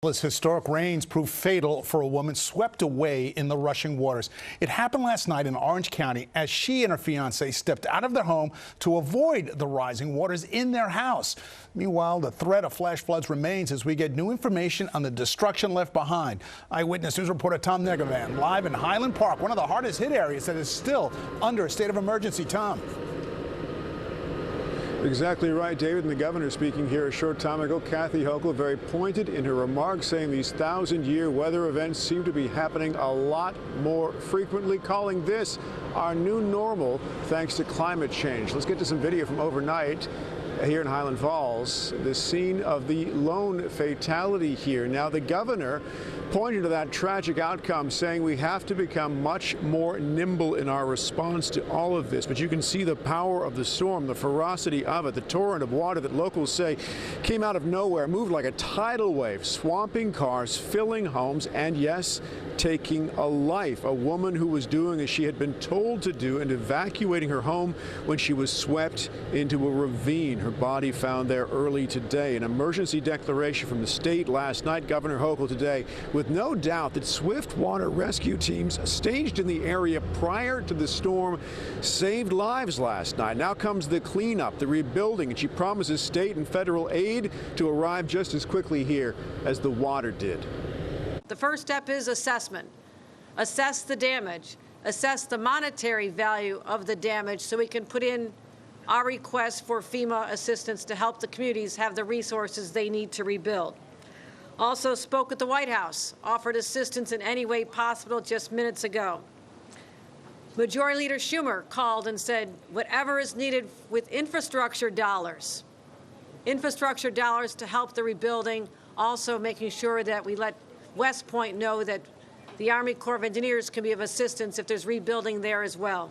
As historic rains proved fatal for a woman swept away in the rushing waters. It happened last night in Orange County as she and her fiancé stepped out of their home to avoid the rising waters in their house. Meanwhile, the threat of flash floods remains as we get new information on the destruction left behind. Eyewitness News reporter Tom Negavan live in Highland Park, one of the hardest hit areas that is still under a state of emergency. Tom. Exactly right, David. And the governor speaking here a short time ago, Kathy Hochul, very pointed in her remarks, saying these 1,000-year weather events seem to be happening a lot more frequently, calling this our new normal thanks to climate change. Let's get to some video from overnight here in Highland Falls, the scene of the lone fatality here. Now, the governor pointing to that tragic outcome, saying we have to become much more nimble in our response to all of this. But you can see the power of the storm, the ferocity of it, the torrent of water that locals say came out of nowhere, moved like a tidal wave, swamping cars, filling homes, and yes, taking a life. A woman who was doing as she had been told to do and evacuating her home when she was swept into a ravine. Her body found there early today. An emergency declaration from the state last night. Governor Hochul today with no doubt that swift water rescue teams staged in the area prior to the storm saved lives last night. Now comes the cleanup, the rebuilding, and she promises state and federal aid to arrive just as quickly here as the water did. The first step is assessment. Assess the damage, assess the monetary value of the damage so we can put in our request for FEMA assistance to help the communities have the resources they need to rebuild. Also spoke at the White House, offered assistance in any way possible just minutes ago. Majority Leader Schumer called and said whatever is needed with infrastructure dollars to help the rebuilding, also making sure that we let West Point know that the Army Corps of Engineers can be of assistance if there's rebuilding there as well.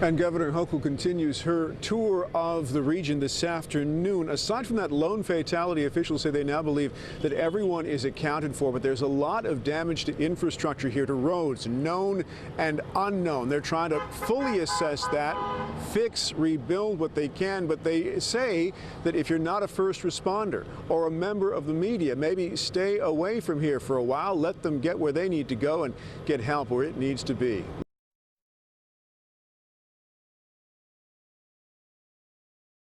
And Governor Hochul continues her tour of the region this afternoon. Aside from that lone fatality, officials say they now believe that everyone is accounted for, but there's a lot of damage to infrastructure here, to roads, known and unknown. They're trying to fully assess that, fix, rebuild what they can, but they say that if you're not a first responder or a member of the media, maybe stay away from here for a while, let them get where they need to go and get help where it needs to be.